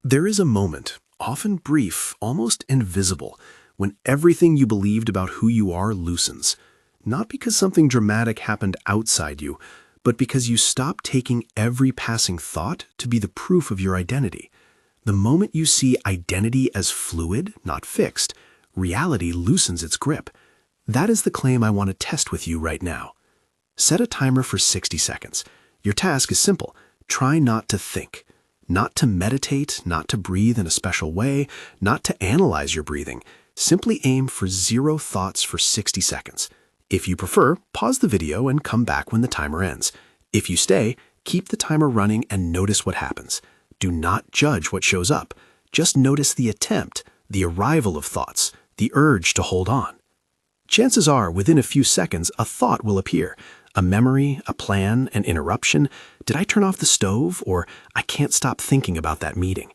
There is a moment, often brief, almost invisible, when everything you believed about who you are loosens. Not because something dramatic happened outside you, but because you stop taking every passing thought to be the proof of your identity. The moment you see identity as fluid, not fixed, reality loosens its grip. That is the claim I want to test with you right now. Set a timer for 60 seconds. Your task is simple. Try not to think. Not to meditate, not to breathe in a special way, not to analyze your breathing. Simply aim for 0 thoughts for 60 seconds. If you prefer, pause the video and come back when the timer ends. If you stay, keep the timer running and notice what happens. Do not judge what shows up. Just notice the attempt, the arrival of thoughts, the urge to hold on. Chances are, within a few seconds, a thought will appear. A memory, a plan, an interruption. Did I turn off the stove? Or I can't stop thinking about that meeting.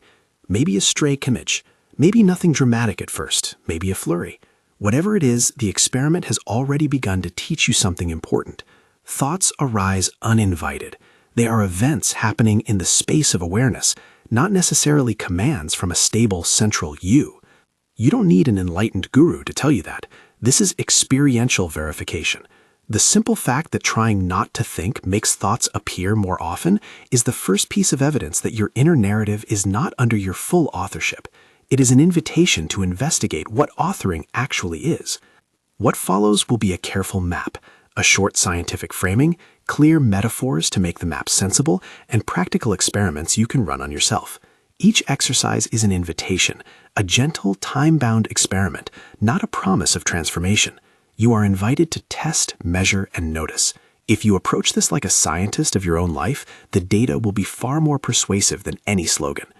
Maybe a stray image. Maybe nothing dramatic at first. Maybe a flurry. Whatever it is, the experiment has already begun to teach you something important. Thoughts arise uninvited. They are events happening in the space of awareness, not necessarily commands from a stable central you. You don't need an enlightened guru to tell you that. This is experiential verification. The simple fact that trying not to think makes thoughts appear more often is the first piece of evidence that your inner narrative is not under your full authorship. It is an invitation to investigate what authoring actually is. What follows will be a careful map, a short scientific framing, clear metaphors to make the map sensible, and practical experiments you can run on yourself. Each exercise is an invitation, a gentle, time-bound experiment, not a promise of transformation. You are invited to test, measure, and notice. If you approach this like a scientist of your own life, the data will be far more persuasive than any slogan.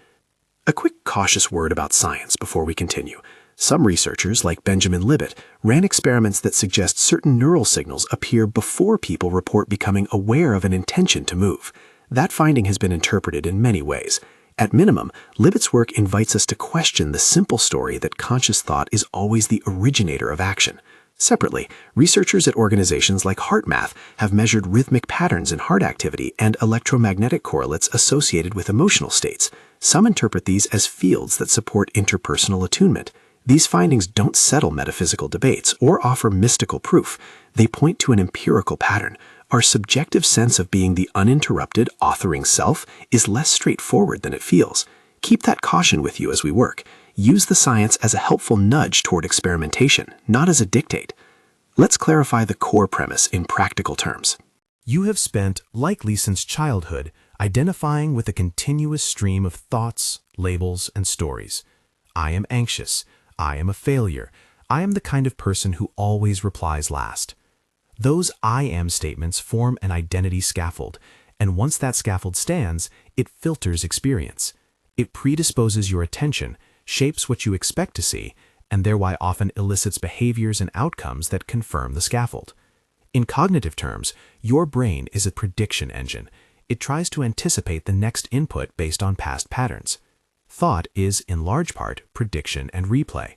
A quick cautious word about science before we continue. Some researchers, like Benjamin Libet, ran experiments that suggest certain neural signals appear before people report becoming aware of an intention to move. That finding has been interpreted in many ways. At minimum, Libet's work invites us to question the simple story that conscious thought is always the originator of action. Separately, researchers at organizations like HeartMath have measured rhythmic patterns in heart activity and electromagnetic correlates associated with emotional states. Some interpret these as fields that support interpersonal attunement. These findings don't settle metaphysical debates or offer mystical proof. They point to an empirical pattern. Our subjective sense of being the uninterrupted, authoring self is less straightforward than it feels. Keep that caution with you as we work. Use the science as a helpful nudge toward experimentation, not as a dictate. Let's clarify the core premise in practical terms. You have spent, likely since childhood, identifying with a continuous stream of thoughts, labels, and stories. I am anxious. I am a failure. I am the kind of person who always replies last. Those I am statements form an identity scaffold, and once that scaffold stands, it filters experience. It predisposes your attention, shapes what you expect to see, and thereby often elicits behaviors and outcomes that confirm the scaffold. In cognitive terms, your brain is a prediction engine. It tries to anticipate the next input based on past patterns. Thought is, in large part, prediction and replay.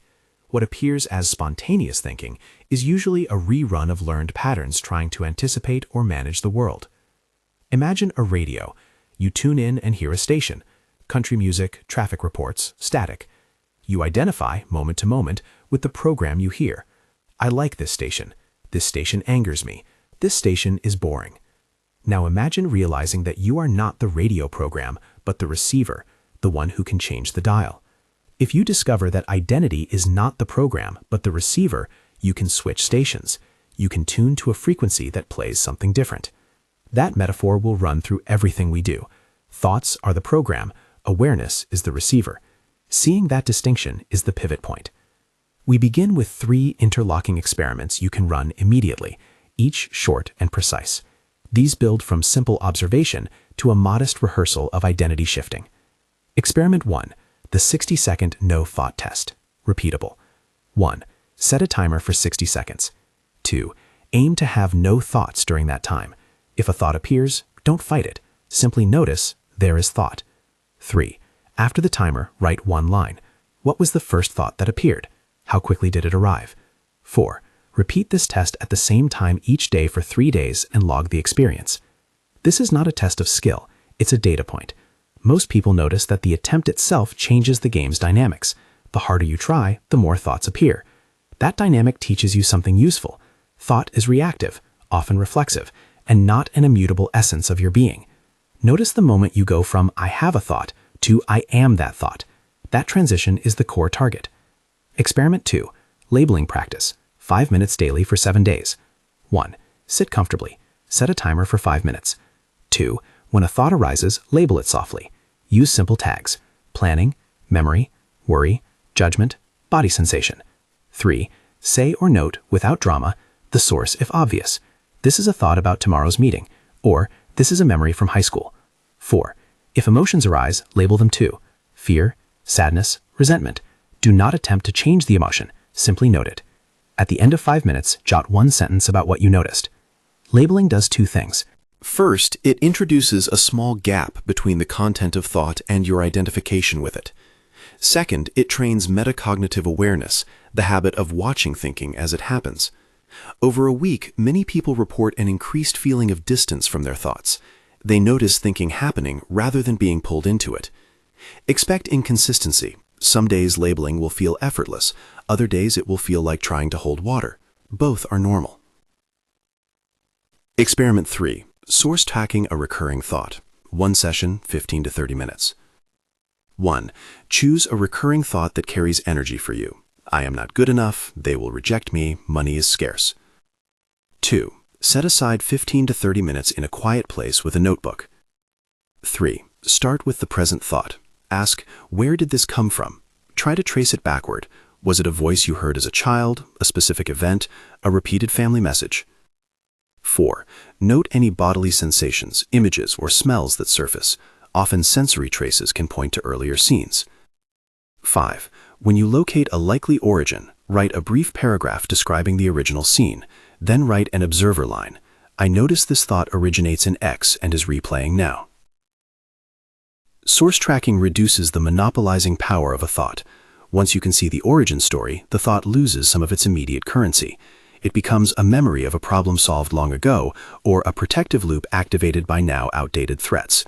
What appears as spontaneous thinking is usually a rerun of learned patterns trying to anticipate or manage the world. Imagine a radio. You tune in and hear a station. Country music, traffic reports, static. You identify, moment to moment, with the program you hear. I like this station. This station angers me. This station is boring. Now imagine realizing that you are not the radio program, but the receiver, the one who can change the dial. If you discover that identity is not the program, but the receiver, you can switch stations. You can tune to a frequency that plays something different. That metaphor will run through everything we do. Thoughts are the program. Awareness is the receiver. Seeing that distinction is the pivot point. We begin with 3 interlocking experiments you can run immediately, each short and precise. These build from simple observation to a modest rehearsal of identity shifting. Experiment 1, the 60-second no-thought test. Repeatable. 1. Set a timer for 60 seconds. 2. Aim to have no thoughts during that time. If a thought appears, don't fight it. Simply notice there is thought. 3. After the timer, write 1 line. What was the first thought that appeared? How quickly did it arrive? 4. Repeat this test at the same time each day for 3 days and log the experience. This is not a test of skill, it's a data point. most people notice that the attempt itself changes the game's dynamics. The harder you try, the more thoughts appear. That dynamic teaches you something useful. Thought is reactive, often reflexive, and not an immutable essence of your being. Notice the moment you go from "I have a thought" to "I am that thought." That transition is the core target. Experiment 2. Labeling practice. 5 minutes daily for 7 days. 1. Sit comfortably. Set a timer for 5 minutes. 2. When a thought arises, label it softly. Use simple tags: planning, memory, worry, judgment, body sensation. 3. Say or note, without drama, the source if obvious. This is a thought about tomorrow's meeting, or this is a memory from high school. 4. If emotions arise, label them too: fear, sadness, resentment. Do not attempt to change the emotion, simply note it. At the end of 5 minutes, jot one sentence about what you noticed. Labeling does two things. First, it introduces a small gap between the content of thought and your identification with it. Second, it trains metacognitive awareness, the habit of watching thinking as it happens. Over a week, many people report an increased feeling of distance from their thoughts. They notice thinking happening rather than being pulled into it. Expect inconsistency. Some days labeling will feel effortless, other days it will feel like trying to hold water. Both are normal. Experiment 3. Source tracking a recurring thought. One session, 15 to 30 minutes. 1. Choose a recurring thought that carries energy for you. I am not good enough, they will reject me, money is scarce. 2. Set aside 15 to 30 minutes in a quiet place with a notebook. 3. Start with the present thought. Ask, where did this come from? Try to trace it backward. Was it a voice you heard as a child, a specific event, a repeated family message? 4. Note any bodily sensations, images, or smells that surface. Often sensory traces can point to earlier scenes. 5. When you locate a likely origin, write a brief paragraph describing the original scene. Then write an observer line. I notice this thought originates in X and is replaying now. Source tracking reduces the monopolizing power of a thought. Once you can see the origin story, the thought loses some of its immediate currency. It becomes a memory of a problem solved long ago, or a protective loop activated by now outdated threats.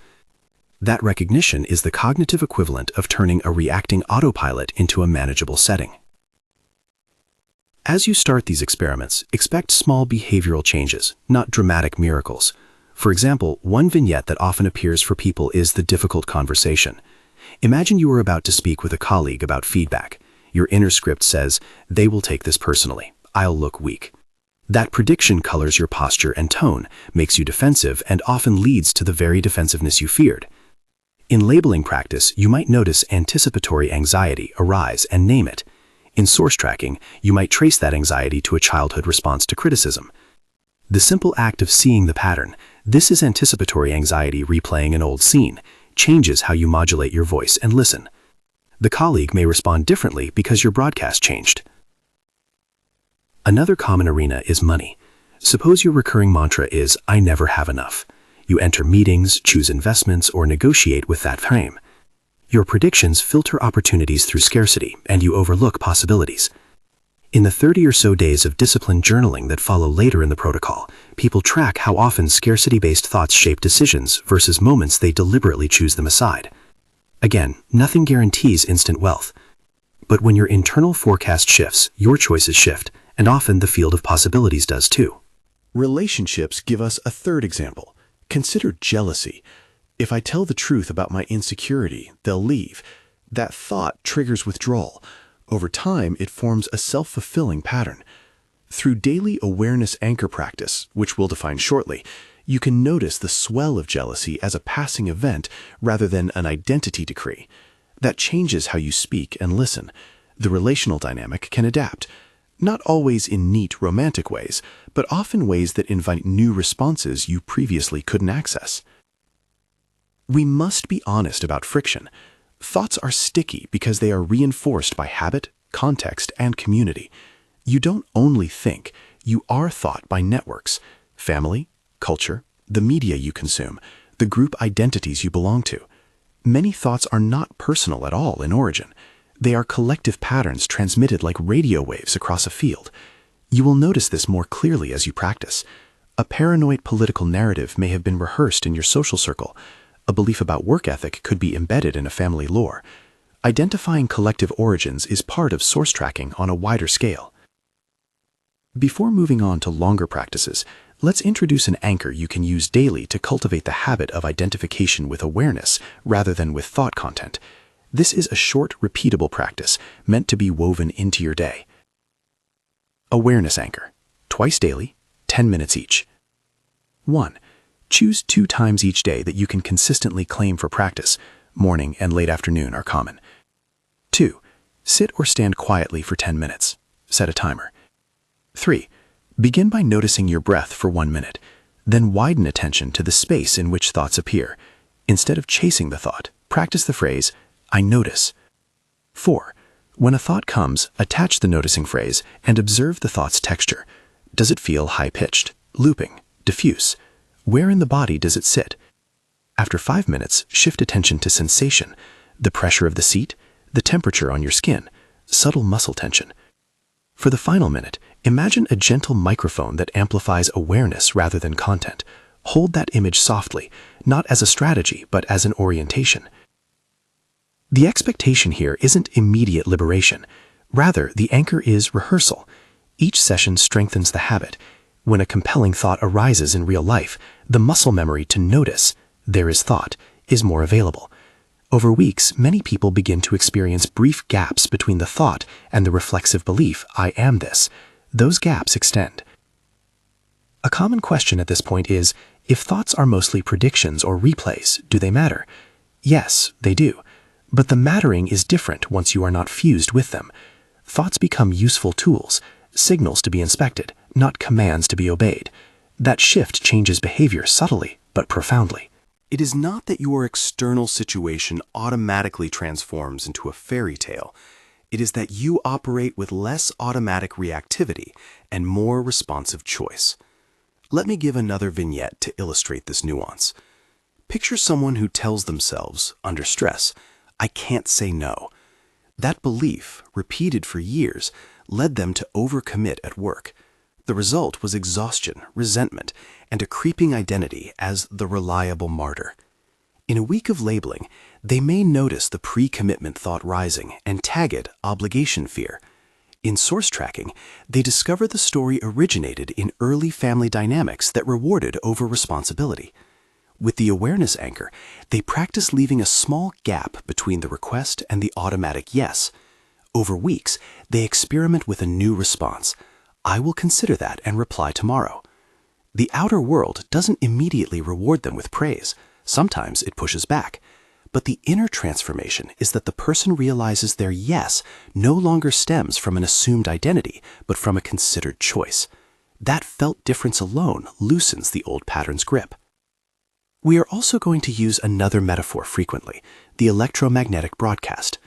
That recognition is the cognitive equivalent of turning a reacting autopilot into a manageable setting. As you start these experiments, expect small behavioral changes, not dramatic miracles. For example, one vignette that often appears for people is the difficult conversation. Imagine you are about to speak with a colleague about feedback. Your inner script says, they will take this personally. I'll look weak. That prediction colors your posture and tone, makes you defensive, and often leads to the very defensiveness you feared. In labeling practice, you might notice anticipatory anxiety arise and name it. In source tracking, you might trace that anxiety to a childhood response to criticism. The simple act of seeing the pattern, this is anticipatory anxiety replaying an old scene, changes how you modulate your voice and listen. The colleague may respond differently because your broadcast changed. Another common arena is money. Suppose your recurring mantra is, I never have enough. You enter meetings, choose investments, or negotiate with that frame. Your predictions filter opportunities through scarcity, and you overlook possibilities. In the 30 or so days of disciplined journaling that follow later in the protocol, people track how often scarcity-based thoughts shape decisions versus moments they deliberately choose them aside. Again, nothing guarantees instant wealth. But when your internal forecast shifts, your choices shift, and often the field of possibilities does too. Relationships give us a third example. Consider jealousy. If I tell the truth about my insecurity, they'll leave. That thought triggers withdrawal. Over time, it forms a self-fulfilling pattern. Through daily awareness anchor practice, which we'll define shortly, you can notice the swell of jealousy as a passing event rather than an identity decree. That changes how you speak and listen. The relational dynamic can adapt. Not always in neat, romantic ways, but often ways that invite new responses you previously couldn't access. We must be honest about friction. Thoughts are sticky because they are reinforced by habit, context, and community. You don't only think, you are thought by networks, family, culture, the media you consume, the group identities you belong to. Many thoughts are not personal at all in origin. They are collective patterns transmitted like radio waves across a field. You will notice this more clearly as you practice. A paranoid political narrative may have been rehearsed in your social circle. A belief about work ethic could be embedded in a family lore. Identifying collective origins is part of source tracking on a wider scale. Before moving on to longer practices, let's introduce an anchor you can use daily to cultivate the habit of identification with awareness rather than with thought content. This is a short, repeatable practice meant to be woven into your day. Awareness anchor. Twice daily, 10 minutes each. 1. Choose 2 times each day that you can consistently claim for practice. Morning and late afternoon are common. 2. Sit or stand quietly for 10 minutes. Set a timer. 3. Begin by noticing your breath for 1 minute. Then widen attention to the space in which thoughts appear. Instead of chasing the thought, practice the phrase, I notice. 4. When a thought comes, attach the noticing phrase and observe the thought's texture. Does it feel high-pitched, looping, diffuse? Where in the body does it sit? After 5 minutes, shift attention to sensation, the pressure of the seat, the temperature on your skin, subtle muscle tension. For the final minute, imagine a gentle microphone that amplifies awareness rather than content. Hold that image softly, not as a strategy, but as an orientation. The expectation here isn't immediate liberation. Rather, the anchor is rehearsal. Each session strengthens the habit. When a compelling thought arises in real life, the muscle memory to notice, there is thought, is more available. Over weeks, many people begin to experience brief gaps between the thought and the reflexive belief, I am this. Those gaps extend. A common question at this point is, if thoughts are mostly predictions or replays, do they matter? Yes, they do. But the mattering is different once you are not fused with them. Thoughts become useful tools, signals to be inspected, not commands to be obeyed. That shift changes behavior subtly, but profoundly. It is not that your external situation automatically transforms into a fairy tale. It is that you operate with less automatic reactivity and more responsive choice. Let me give another vignette to illustrate this nuance. Picture someone who tells themselves, under stress, I can't say no. That belief, repeated for years, led them to overcommit at work. The result was exhaustion, resentment, and a creeping identity as the reliable martyr. In a week of labeling, they may notice the pre-commitment thought rising and tag it obligation fear. In source tracking, they discover the story originated in early family dynamics that rewarded over-responsibility. With the awareness anchor, they practice leaving a small gap between the request and the automatic yes. Over weeks, they experiment with a new response. I will consider that and reply tomorrow. The outer world doesn't immediately reward them with praise. Sometimes it pushes back. But the inner transformation is that the person realizes their yes no longer stems from an assumed identity, but from a considered choice. That felt difference alone loosens the old pattern's grip. We are also going to use another metaphor frequently, the electromagnetic broadcast.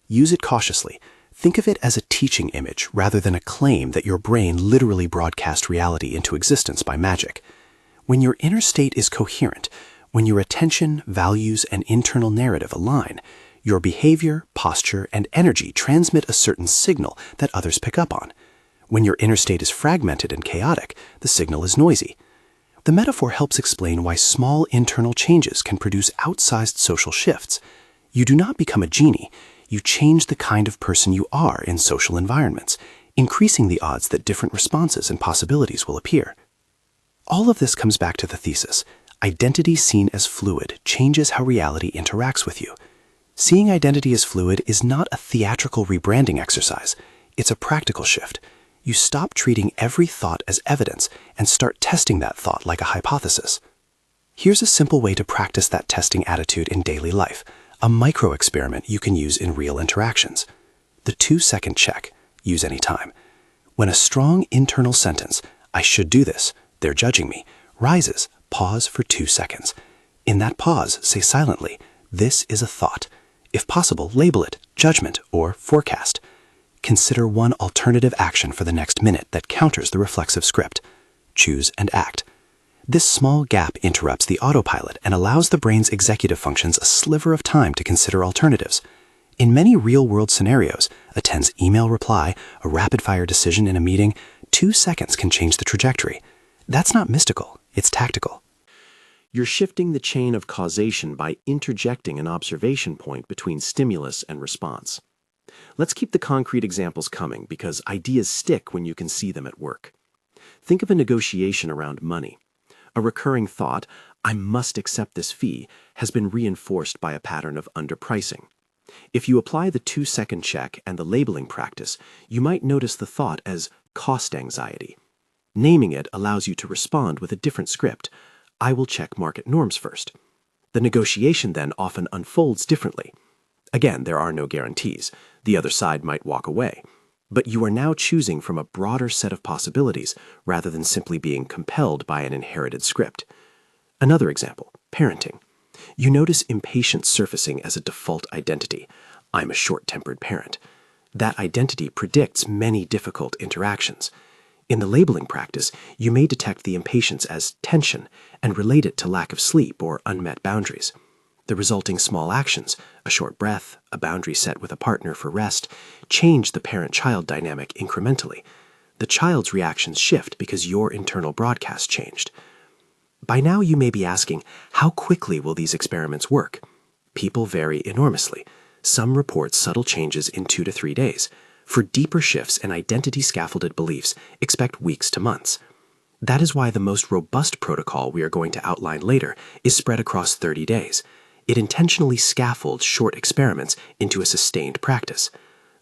Use it cautiously. Think of it as a teaching image rather than a claim that your brain literally broadcast reality into existence by magic. When your inner state is coherent, when your attention, values, and internal narrative align, your behavior, posture, and energy transmit a certain signal that others pick up on. When your inner state is fragmented and chaotic, the signal is noisy. The metaphor helps explain why small internal changes can produce outsized social shifts. You do not become a genie. You change the kind of person you are in social environments, increasing the odds that different responses and possibilities will appear. All of this comes back to the thesis. Identity seen as fluid changes how reality interacts with you. Seeing identity as fluid is not a theatrical rebranding exercise. It's a practical shift. You stop treating every thought as evidence and start testing that thought like a hypothesis. Here's a simple way to practice that testing attitude in daily life, a micro-experiment you can use in real interactions. The 2-second check, use any time. When a strong internal sentence, I should do this, they're judging me, rises, pause for 2 seconds. In that pause, say silently, this is a thought. If possible, label it judgment or forecast. Consider one alternative action for the next minute that counters the reflexive script. Choose and act. This small gap interrupts the autopilot and allows the brain's executive functions a sliver of time to consider alternatives. In many real-world scenarios, a tense email reply, a rapid-fire decision in a meeting, 2 seconds can change the trajectory. That's not mystical, it's tactical. You're shifting the chain of causation by interjecting an observation point between stimulus and response. Let's keep the concrete examples coming because ideas stick when you can see them at work. Think of a negotiation around money. A recurring thought, I must accept this fee, has been reinforced by a pattern of underpricing. If you apply the 2-second check and the labeling practice, you might notice the thought as cost anxiety. Naming it allows you to respond with a different script. I will check market norms first. The negotiation then often unfolds differently. Again, there are no guarantees. The other side might walk away. But you are now choosing from a broader set of possibilities rather than simply being compelled by an inherited script. Another example, parenting. You notice impatience surfacing as a default identity. I'm a short-tempered parent. That identity predicts many difficult interactions. In the labeling practice, you may detect the impatience as tension and relate it to lack of sleep or unmet boundaries. The resulting small actions, a short breath, a boundary set with a partner for rest, change the parent-child dynamic incrementally. The child's reactions shift because your internal broadcast changed. By now you may be asking, how quickly will these experiments work? People vary enormously. Some report subtle changes in 2 to 3 days. For deeper shifts and identity-scaffolded beliefs, expect weeks to months. That is why the most robust protocol we are going to outline later is spread across 30 days. It intentionally scaffolds short experiments into a sustained practice.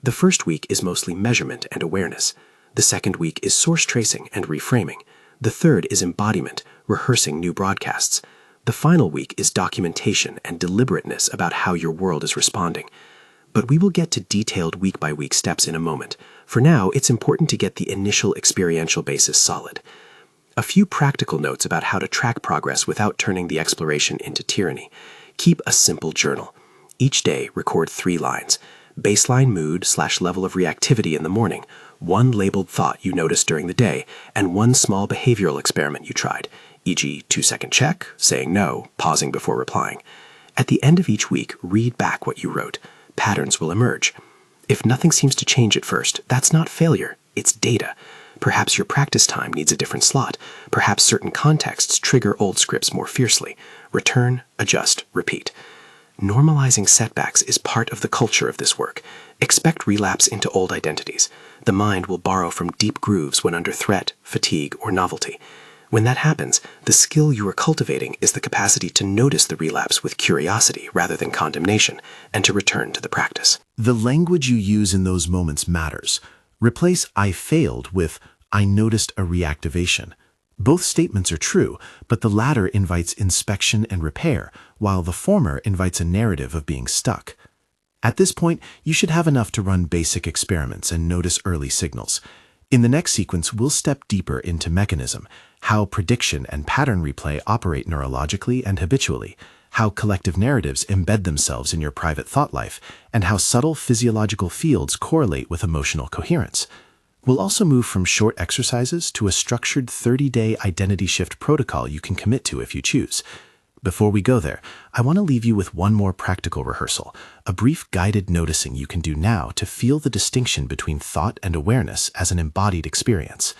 The first week is mostly measurement and awareness. The second week is source tracing and reframing. The third is embodiment, rehearsing new broadcasts. The final week is documentation and deliberateness about how your world is responding. But we will get to detailed week-by-week steps in a moment. For now, it's important to get the initial experiential basis solid. A few practical notes about how to track progress without turning the exploration into tyranny. Keep a simple journal. Each day, record 3 lines. Baseline mood/level of reactivity in the morning, 1 labeled thought you noticed during the day, and 1 small behavioral experiment you tried, e.g. 2-second check, saying no, pausing before replying. At the end of each week, read back what you wrote. Patterns will emerge. If nothing seems to change at first, that's not failure, it's data. Perhaps your practice time needs a different slot. Perhaps certain contexts trigger old scripts more fiercely. Return, adjust, repeat. Normalizing setbacks is part of the culture of this work. Expect relapse into old identities. The mind will borrow from deep grooves when under threat, fatigue, or novelty. When that happens, the skill you are cultivating is the capacity to notice the relapse with curiosity rather than condemnation, and to return to the practice. The language you use in those moments matters. Replace I failed with I noticed a reactivation. Both statements are true, but the latter invites inspection and repair, while the former invites a narrative of being stuck. At this point, you should have enough to run basic experiments and notice early signals. In the next sequence, we'll step deeper into mechanism, how prediction and pattern replay operate neurologically and habitually, how collective narratives embed themselves in your private thought life, and how subtle physiological fields correlate with emotional coherence. We'll also move from short exercises to a structured 30-day identity shift protocol you can commit to if you choose. Before we go there, I want to leave you with one more practical rehearsal, a brief guided noticing you can do now to feel the distinction between thought and awareness as an embodied experience.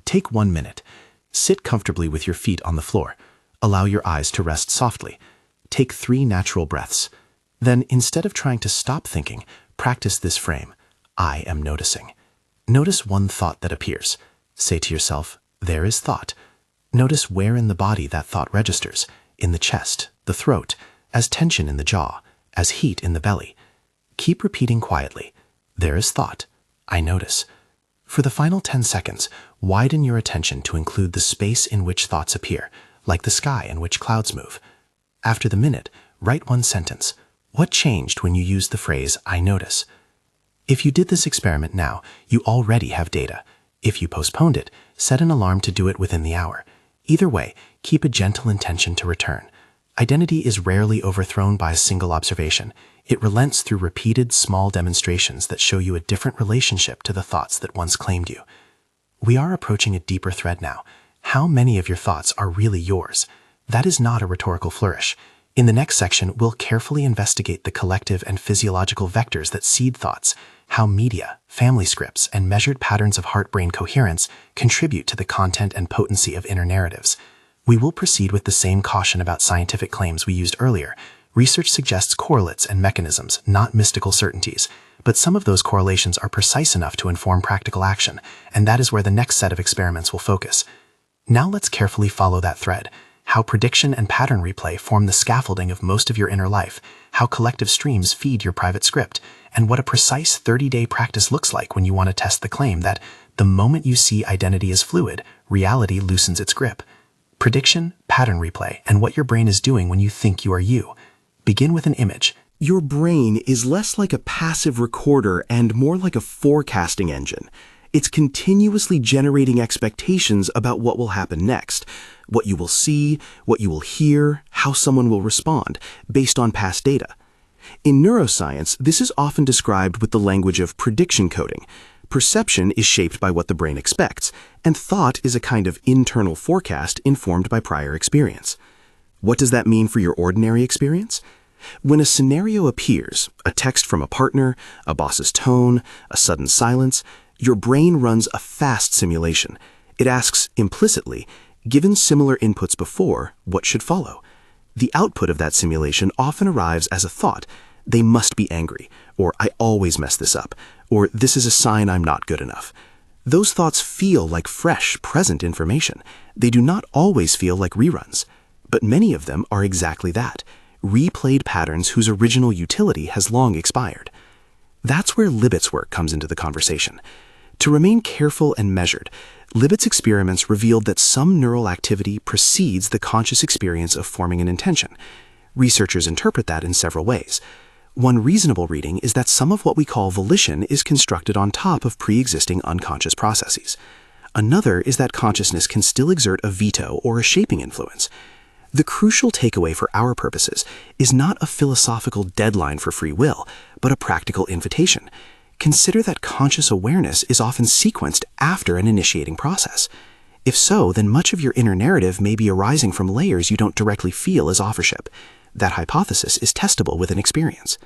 Take 1 minute. Sit comfortably with your feet on the floor. Allow your eyes to rest softly. Take 3 natural breaths. Then, instead of trying to stop thinking, practice this frame. I am noticing. Notice one thought that appears. Say to yourself, there is thought. Notice where in the body that thought registers, in the chest, the throat, as tension in the jaw, as heat in the belly. Keep repeating quietly, there is thought. I notice. For the final 10 seconds, widen your attention to include the space in which thoughts appear, like the sky in which clouds move. After the minute, write 1 sentence. What changed when you used the phrase, I notice? If you did this experiment now, you already have data. If you postponed it, set an alarm to do it within the hour. Either way, keep a gentle intention to return. Identity is rarely overthrown by a single observation. It relents through repeated small demonstrations that show you a different relationship to the thoughts that once claimed you. We are approaching a deeper thread now. How many of your thoughts are really yours? That is not a rhetorical flourish. In the next section, we'll carefully investigate the collective and physiological vectors that seed thoughts, how media, family scripts, and measured patterns of heart-brain coherence contribute to the content and potency of inner narratives. We will proceed with the same caution about scientific claims we used earlier. Research suggests correlates and mechanisms, not mystical certainties. But some of those correlations are precise enough to inform practical action, and that is where the next set of experiments will focus. Now let's carefully follow that thread. How prediction and pattern replay form the scaffolding of most of your inner life, how collective streams feed your private script, and what a precise 30-day practice looks like when you want to test the claim that the moment you see identity as fluid, reality loosens its grip. Prediction, pattern replay, and what your brain is doing when you think you are you. Begin with an image. Your brain is less like a passive recorder and more like a forecasting engine. It's continuously generating expectations about what will happen next, what you will see, what you will hear, how someone will respond, based on past data. In neuroscience, this is often described with the language of prediction coding. Perception is shaped by what the brain expects, and thought is a kind of internal forecast informed by prior experience. What does that mean for your ordinary experience? When a scenario appears, a text from a partner, a boss's tone, a sudden silence, your brain runs a fast simulation. It asks, implicitly, given similar inputs before, what should follow? The output of that simulation often arrives as a thought. They must be angry, or I always mess this up, or this is a sign I'm not good enough. Those thoughts feel like fresh, present information. They do not always feel like reruns, but many of them are exactly that, replayed patterns whose original utility has long expired. That's where Libet's work comes into the conversation. To remain careful and measured, Libet's experiments revealed that some neural activity precedes the conscious experience of forming an intention. Researchers interpret that in several ways. One reasonable reading is that some of what we call volition is constructed on top of pre-existing unconscious processes. Another is that consciousness can still exert a veto or a shaping influence. The crucial takeaway for our purposes is not a philosophical deadline for free will, but a practical invitation. Consider that conscious awareness is often sequenced after an initiating process. If so, then much of your inner narrative may be arising from layers you don't directly feel as authorship. That hypothesis is testable with an experience.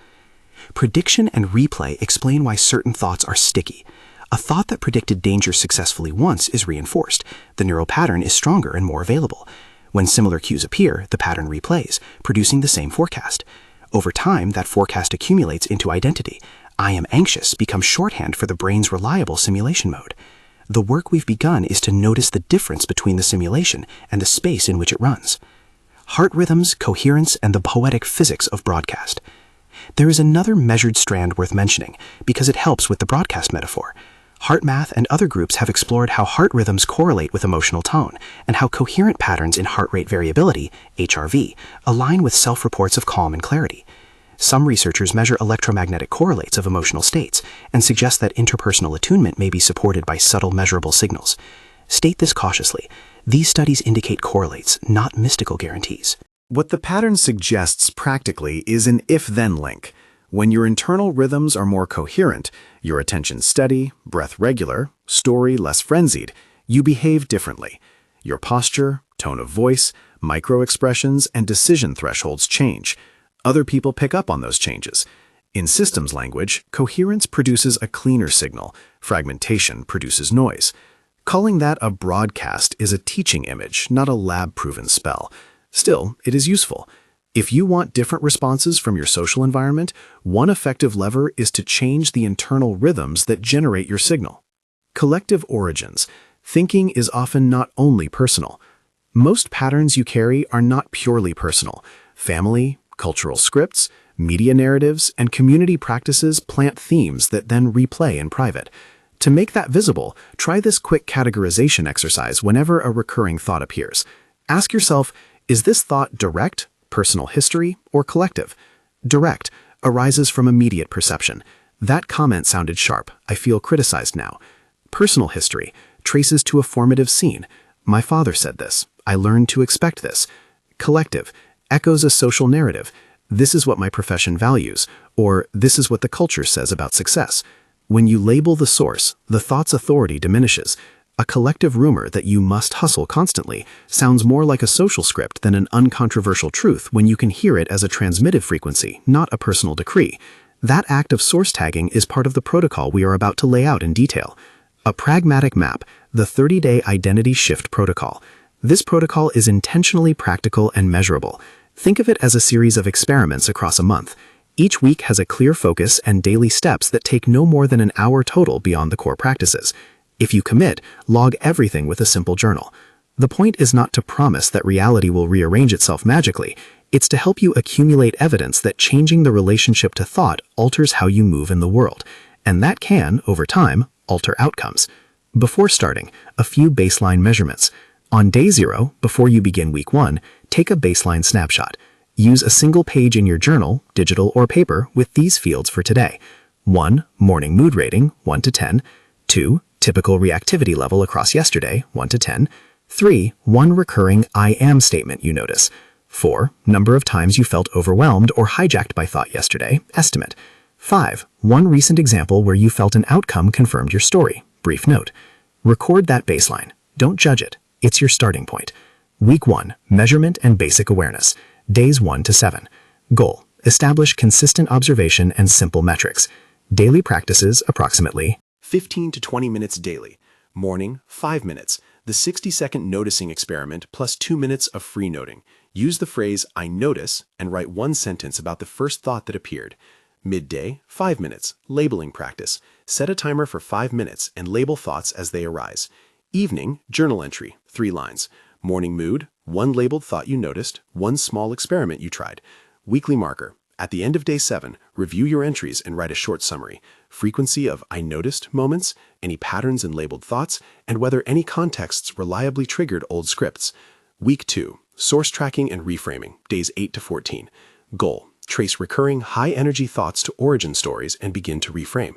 Prediction and replay explain why certain thoughts are sticky. A thought that predicted danger successfully once is reinforced. The neural pattern is stronger and more available. When similar cues appear, the pattern replays, producing the same forecast. Over time, that forecast accumulates into identity. I am anxious becomes shorthand for the brain's reliable simulation mode. The work we've begun is to notice the difference between the simulation and the space in which it runs. Heart rhythms, coherence, and the poetic physics of broadcast. There is another measured strand worth mentioning because it helps with the broadcast metaphor. HeartMath and other groups have explored how heart rhythms correlate with emotional tone and how coherent patterns in heart rate variability, HRV, align with self-reports of calm and clarity. Some researchers measure electromagnetic correlates of emotional states and suggest that interpersonal attunement may be supported by subtle measurable signals. State this cautiously. These studies indicate correlates, not mystical guarantees. What the pattern suggests practically is an if-then link. When your internal rhythms are more coherent, your attention steady, breath regular, story less frenzied, you behave differently. Your posture, tone of voice, micro-expressions, and decision thresholds change. Other people pick up on those changes. In systems language, coherence produces a cleaner signal, fragmentation produces noise. Calling that a broadcast is a teaching image, not a lab-proven spell. Still, it is useful. If you want different responses from your social environment, one effective lever is to change the internal rhythms that generate your signal. Collective origins. Thinking is often not only personal. Most patterns you carry are not purely personal. Family, cultural scripts, media narratives, and community practices plant themes that then replay in private. To make that visible, try this quick categorization exercise whenever a recurring thought appears. Ask yourself, is this thought direct, personal history, or collective? Direct arises from immediate perception. That comment sounded sharp. I feel criticized now. Personal history traces to a formative scene. My father said this. I learned to expect this. Collective echoes a social narrative. This is what my profession values, or this is what the culture says about success. When you label the source, the thought's authority diminishes. A collective rumor that you must hustle constantly sounds more like a social script than an uncontroversial truth when you can hear it as a transmitted frequency, not a personal decree. That act of source tagging is part of the protocol we are about to lay out in detail. A pragmatic map, the 30-day identity shift protocol. This protocol is intentionally practical and measurable. Think of it as a series of experiments across a month. Each week has a clear focus and daily steps that take no more than an hour total beyond the core practices. If you commit, log everything with a simple journal. The point is not to promise that reality will rearrange itself magically. It's to help you accumulate evidence that changing the relationship to thought alters how you move in the world. And that can, over time, alter outcomes. Before starting, a few baseline measurements. On day 0, before you begin week 1, take a baseline snapshot. Use a single page in your journal, digital or paper, with these fields for today. 1. Morning mood rating, 1 to 10. 2. Typical reactivity level across yesterday, 1 to 10. 3. One recurring I am statement you notice. 4. Number of times you felt overwhelmed or hijacked by thought yesterday, estimate. 5. One recent example where you felt an outcome confirmed your story, brief note. Record that baseline. Don't judge it. It's your starting point. Week 1. Measurement and basic awareness. Days 1 to 7. Goal. Establish consistent observation and simple metrics. Daily practices approximately 15 to 20 minutes daily. Morning, 5 minutes. The 60-second noticing experiment plus 2 minutes of free noting. Use the phrase, I notice, and write one sentence about the first thought that appeared. Midday, 5 minutes. Labeling practice. Set a timer for 5 minutes and label thoughts as they arise. Evening, journal entry, 3 lines. Morning mood, 1 labeled thought you noticed, 1 small experiment you tried. Weekly marker. At the end of day 7, review your entries and write a short summary. Frequency of I noticed moments, any patterns in labeled thoughts, and whether any contexts reliably triggered old scripts. Week 2, source tracking and reframing, days 8 to 14. Goal, trace recurring high-energy thoughts to origin stories and begin to reframe.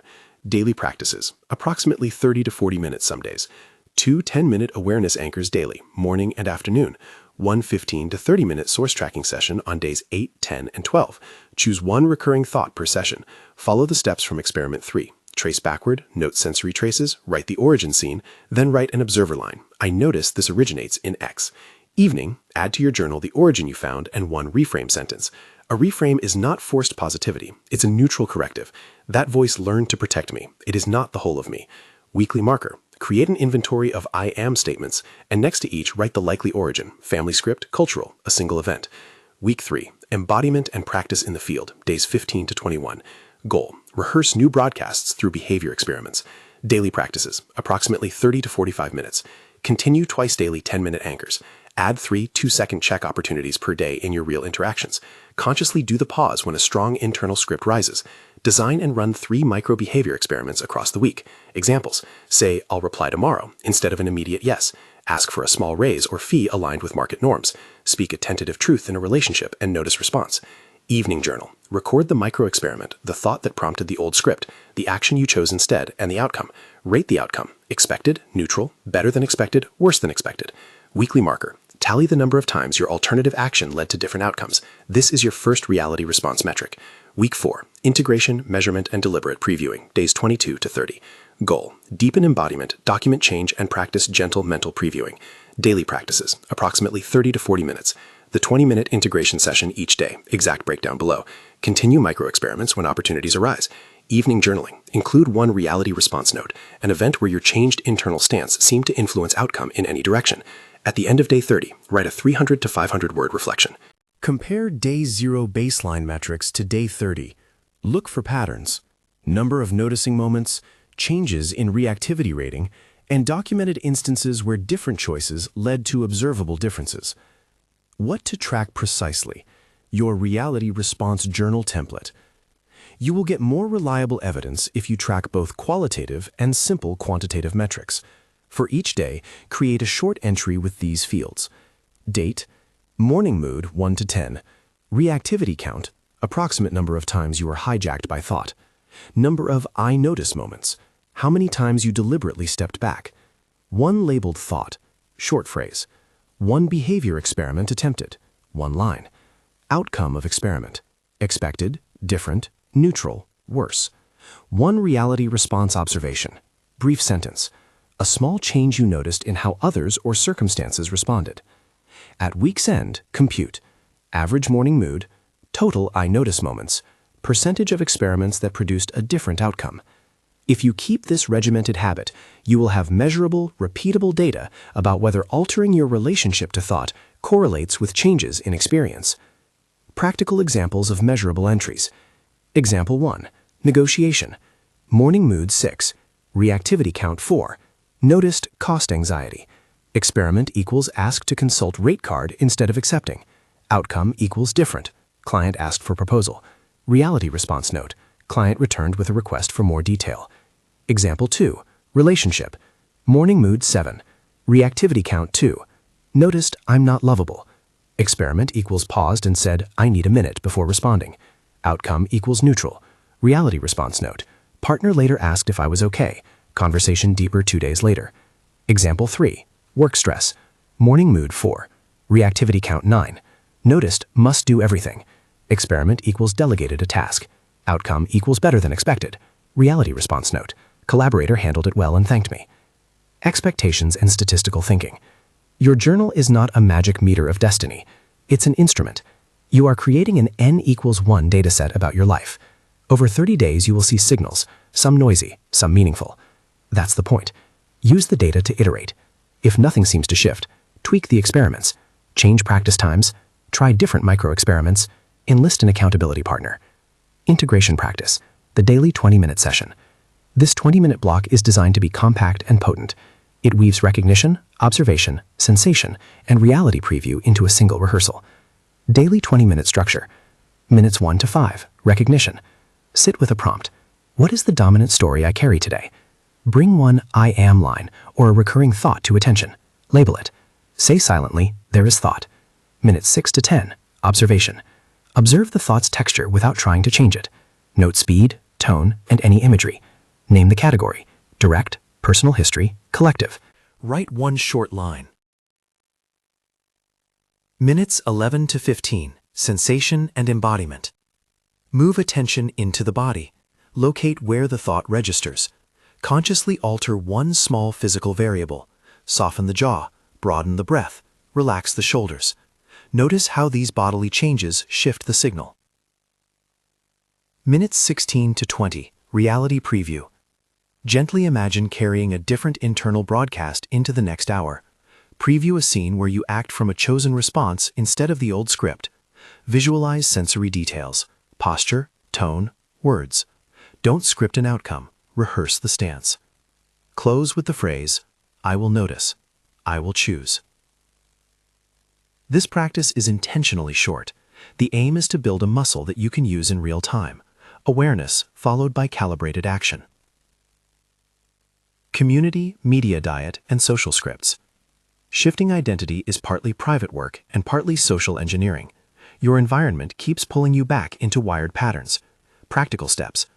Daily practices, approximately 30 to 40 minutes some days. 2 10-minute awareness anchors daily, morning and afternoon. 1 15 to 30-minute source tracking session on days 8, 10, and 12. Choose 1 recurring thought per session. Follow the steps from experiment 3. Trace backward, note sensory traces, write the origin scene, then write an observer line. I notice this originates in X. Evening, add to your journal the origin you found and 1 reframe sentence. A reframe is not forced positivity. It's a neutral corrective. That voice learned to protect me. It is not the whole of me. Weekly marker. Create an inventory of I am statements, and next to each write the likely origin, family script, cultural, a single event. Week 3. Embodiment and practice in the field, days 15 to 21. Goal. Rehearse new broadcasts through behavior experiments. Daily practices, approximately 30 to 45 minutes. Continue twice daily 10-minute anchors. Add 3 2-second check opportunities per day in your real interactions. Consciously do the pause when a strong internal script rises. Design and run 3 micro-behavior experiments across the week. Examples. Say, I'll reply tomorrow, instead of an immediate yes. Ask for a small raise or fee aligned with market norms. Speak a tentative truth in a relationship and notice response. Evening journal. Record the micro-experiment, the thought that prompted the old script, the action you chose instead, and the outcome. Rate the outcome. Expected, neutral, better than expected, worse than expected. Weekly marker. Tally the number of times your alternative action led to different outcomes. This is your first reality response metric. Week 4. Integration, measurement, and deliberate previewing, days 22 to 30. Goal. Deepen embodiment, document change, and practice gentle mental previewing. Daily practices, approximately 30 to 40 minutes. The 20-minute integration session each day, exact breakdown below. Continue micro-experiments when opportunities arise. Evening journaling. Include 1 reality response note, an event where your changed internal stance seemed to influence outcome in any direction. At the end of day 30, write a 300 to 500 word reflection. Compare day 0 baseline metrics to day 30. Look for patterns, number of noticing moments, changes in reactivity rating, and documented instances where different choices led to observable differences. What to track precisely? Your reality response journal template. You will get more reliable evidence if you track both qualitative and simple quantitative metrics. For each day, create a short entry with these fields. Date, morning mood 1 to 10, reactivity count, approximate number of times you were hijacked by thought, number of I notice moments, how many times you deliberately stepped back, 1 labeled thought, short phrase, 1 behavior experiment attempted, 1 line, outcome of experiment, expected, different, neutral, worse, 1 reality response observation, brief sentence, a small change you noticed in how others or circumstances responded. At week's end, compute average morning mood, total I notice moments, percentage of experiments that produced a different outcome. If you keep this regimented habit, you will have measurable, repeatable data about whether altering your relationship to thought correlates with changes in experience. Practical examples of measurable entries. Example 1. Negotiation. Morning mood 6. Reactivity count 4. Noticed cost anxiety. Experiment equals ask to consult rate card instead of accepting. Outcome equals different. Client asked for proposal. Reality response note. Client returned with a request for more detail. Example 2. Relationship. Morning mood 7. Reactivity count 2. Noticed I'm not lovable. Experiment equals paused and said, I need a minute before responding. Outcome equals neutral. Reality response note. Partner later asked if I was okay. Conversation deeper 2 days later. Example 3. Work stress. Morning mood 4. Reactivity count 9. Noticed must do everything. Experiment equals delegated a task. Outcome equals better than expected. Reality response note. Collaborator handled it well and thanked me. Expectations and statistical thinking. Your journal is not a magic meter of destiny. It's an instrument. You are creating an n=1 dataset about your life. Over 30 days, you will see signals, some noisy, some meaningful. That's the point. Use the data to iterate. If nothing seems to shift, tweak the experiments. Change practice times. Try different micro-experiments. Enlist an accountability partner. Integration practice. The daily 20-minute session. This 20-minute block is designed to be compact and potent. It weaves recognition, observation, sensation, and reality preview into a single rehearsal. Daily 20-minute structure. Minutes 1 to 5, recognition. Sit with a prompt. What is the dominant story I carry today? Bring one I am line or a recurring thought to attention. Label it. Say silently, there is thought. Minutes 6 to 10, observation. Observe the thought's texture without trying to change it. Note speed, tone, and any imagery. Name the category. Direct, personal history, collective. Write one short line. Minutes 11 to 15, sensation and embodiment. Move attention into the body. Locate where the thought registers. Consciously alter one small physical variable. Soften the jaw, broaden the breath, relax the shoulders. Notice how these bodily changes shift the signal. Minutes 16 to 20, reality preview. Gently imagine carrying a different internal broadcast into the next hour. Preview a scene where you act from a chosen response instead of the old script. Visualize sensory details, posture, tone, words. Don't script an outcome, rehearse the stance. Close with the phrase, I will notice, I will choose. This practice is intentionally short. The aim is to build a muscle that you can use in real time. Awareness followed by calibrated action. Community, media diet, and social scripts. Shifting identity is partly private work and partly social engineering. Your environment keeps pulling you back into wired patterns. Practical steps.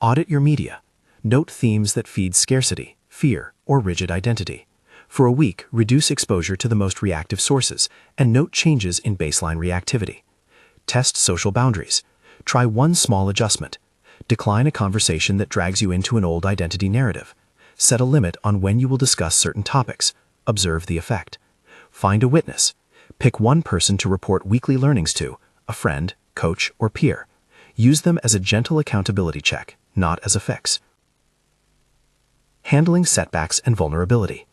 Audit your media. Note themes that feed scarcity, fear, or rigid identity. For a week, reduce exposure to the most reactive sources and note changes in baseline reactivity. Test social boundaries. Try one small adjustment. Decline a conversation that drags you into an old identity narrative. Set a limit on when you will discuss certain topics. Observe the effect. Find a witness. Pick one person to report weekly learnings to, a friend, coach, or peer. Use them as a gentle accountability check, not as a fix. Handling setbacks and vulnerability.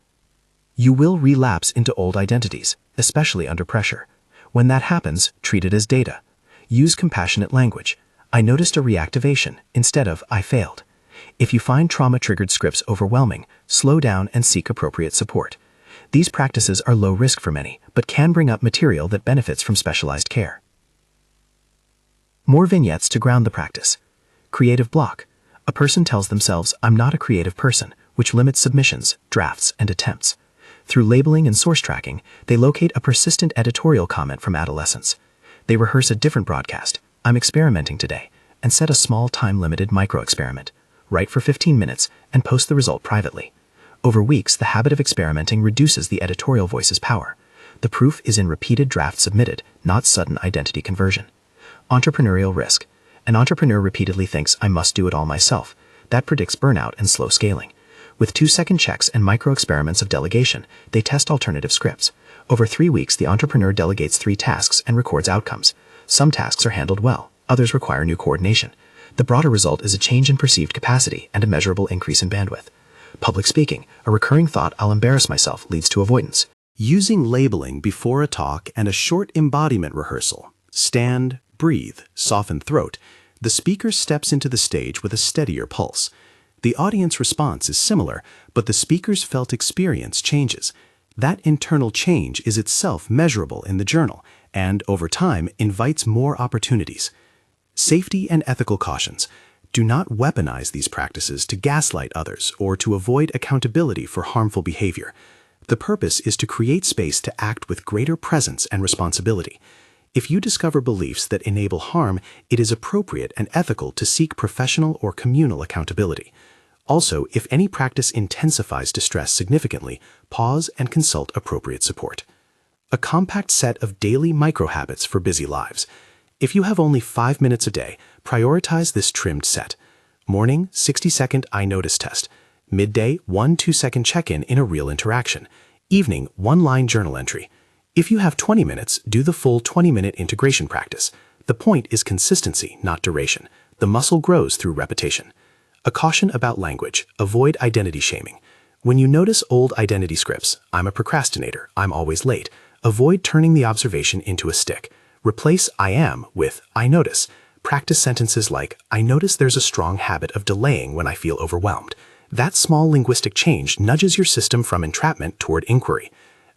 You will relapse into old identities, especially under pressure. When that happens, treat it as data. Use compassionate language. I noticed a reactivation instead of I failed. If you find trauma-triggered scripts overwhelming, slow down and seek appropriate support. These practices are low risk for many, but can bring up material that benefits from specialized care. More vignettes to ground the practice. Creative block. A person tells themselves, I'm not a creative person, which limits submissions, drafts, and attempts. Through labeling and source tracking, they locate a persistent editorial comment from adolescence. They rehearse a different broadcast, I'm experimenting today, and set a small time-limited micro-experiment. Write for 15 minutes and post the result privately. Over weeks, the habit of experimenting reduces the editorial voice's power. The proof is in repeated drafts submitted, not sudden identity conversion. Entrepreneurial risk. An entrepreneur repeatedly thinks, I must do it all myself. That predicts burnout and slow scaling. With 2-second checks and micro-experiments of delegation, they test alternative scripts. Over 3 weeks, the entrepreneur delegates 3 tasks and records outcomes. Some tasks are handled well, others require new coordination. The broader result is a change in perceived capacity and a measurable increase in bandwidth. Public speaking, a recurring thought "I'll embarrass myself" leads to avoidance. Using labeling before a talk and a short embodiment rehearsal. Stand, breathe, soften throat. The speaker steps into the stage with a steadier pulse. The audience response is similar, but the speaker's felt experience changes. That internal change is itself measurable in the journal and, over time, invites more opportunities. Safety and ethical cautions. Do not weaponize these practices to gaslight others or to avoid accountability for harmful behavior. The purpose is to create space to act with greater presence and responsibility. If you discover beliefs that enable harm, it is appropriate and ethical to seek professional or communal accountability. Also, if any practice intensifies distress significantly, pause and consult appropriate support. A compact set of daily micro-habits for busy lives. If you have only 5 minutes a day, prioritize this trimmed set. Morning, 60-second I notice test. Midday, 1 2-second check-in in a real interaction. Evening, 1-line journal entry. If you have 20 minutes, do the full 20-minute integration practice. The point is consistency, not duration. The muscle grows through repetition. A caution about language. Avoid identity shaming. When you notice old identity scripts, "I'm a procrastinator," "I'm always late," avoid turning the observation into a stick. Replace "I am" with "I notice." Practice sentences like, "I notice there's a strong habit of delaying when I feel overwhelmed." That small linguistic change nudges your system from entrapment toward inquiry.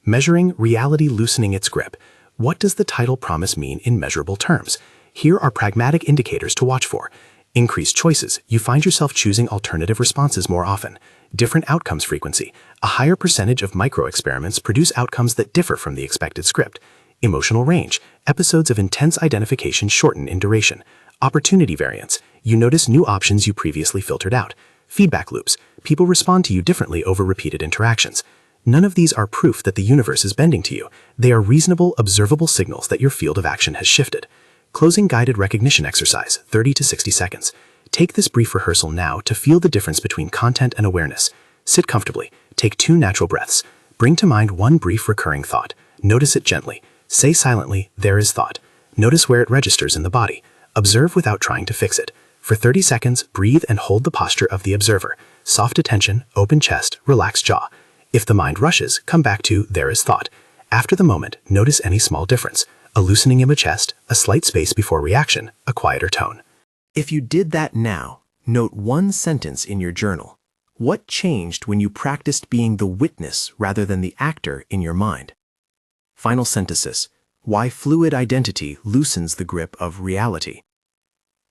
Measuring reality loosening its grip. What does the title promise mean in measurable terms? Here are pragmatic indicators to watch for. Increased choices. You find yourself choosing alternative responses more often. Different outcomes frequency. A higher percentage of micro-experiments produce outcomes that differ from the expected script. Emotional range. Episodes of intense identification shorten in duration. Opportunity variance. You notice new options you previously filtered out. Feedback loops. People respond to you differently over repeated interactions. None of these are proof that the universe is bending to you. They are reasonable, observable signals that your field of action has shifted. Closing guided recognition exercise, 30 to 60 seconds. Take this brief rehearsal now to feel the difference between content and awareness. Sit comfortably. Take 2 natural breaths. Bring to mind one brief recurring thought. Notice it gently. Say silently, "There is thought." Notice where it registers in the body. Observe without trying to fix it. For 30 seconds, breathe and hold the posture of the observer. Soft attention, open chest, relaxed jaw. If the mind rushes, come back to "There is thought." After the moment, notice any small difference. A loosening of the chest, a slight space before reaction, a quieter tone. If you did that now, note one sentence in your journal. What changed when you practiced being the witness rather than the actor in your mind? Final synthesis. Why fluid identity loosens the grip of reality.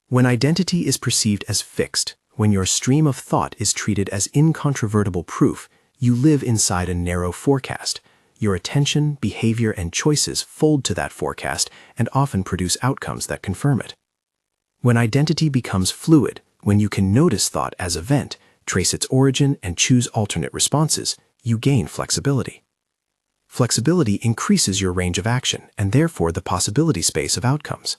When identity is perceived as fixed, when your stream of thought is treated as incontrovertible proof, you live inside a narrow forecast. Your attention, behavior, and choices fold to that forecast and often produce outcomes that confirm it. When identity becomes fluid, when you can notice thought as event, trace its origin, and choose alternate responses, you gain flexibility. Flexibility increases your range of action and therefore the possibility space of outcomes.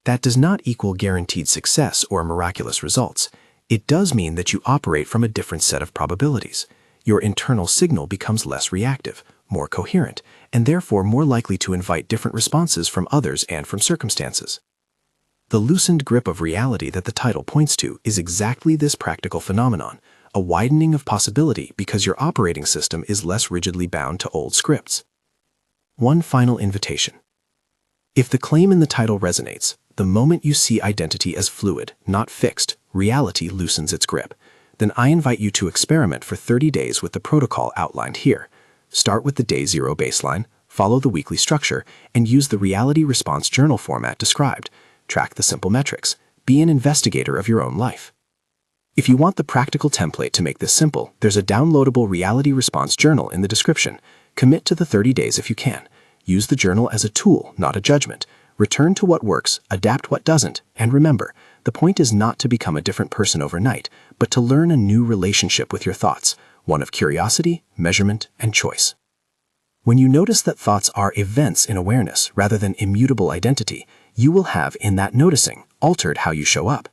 That does not equal guaranteed success or miraculous results. It does mean that you operate from a different set of probabilities. Your internal signal becomes less reactive, more coherent, and therefore more likely to invite different responses from others and from circumstances. The loosened grip of reality that the title points to is exactly this practical phenomenon, a widening of possibility because your operating system is less rigidly bound to old scripts. One final invitation. If the claim in the title resonates, the moment you see identity as fluid, not fixed, reality loosens its grip. Then I invite you to experiment for 30 days with the protocol outlined here. Start with the Day 0 baseline, follow the weekly structure, and use the reality response journal format described. Track the simple metrics. Be an investigator of your own life. If you want the practical template to make this simple, there's a downloadable reality response journal in the description. Commit to the 30 days if you can. Use the journal as a tool, not a judgment. Return to what works, adapt what doesn't, and remember, the point is not to become a different person overnight, but to learn a new relationship with your thoughts, one of curiosity, measurement, and choice. When you notice that thoughts are events in awareness rather than immutable identity, you will have, in that noticing, altered how you show up.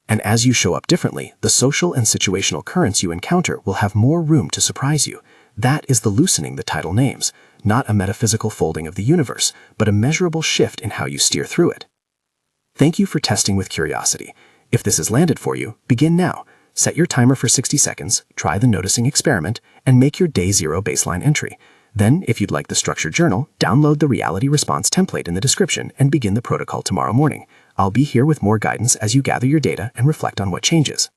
And as you show up differently, the social and situational currents you encounter will have more room to surprise you. That is the loosening the title names, not a metaphysical folding of the universe, but a measurable shift in how you steer through it. Thank you for testing with curiosity. If this has landed for you, begin now. Set your timer for 60 seconds, try the noticing experiment, and make your day 0 baseline entry. Then, if you'd like the structured journal, download the reality response template in the description and begin the protocol tomorrow morning. I'll be here with more guidance as you gather your data and reflect on what changes.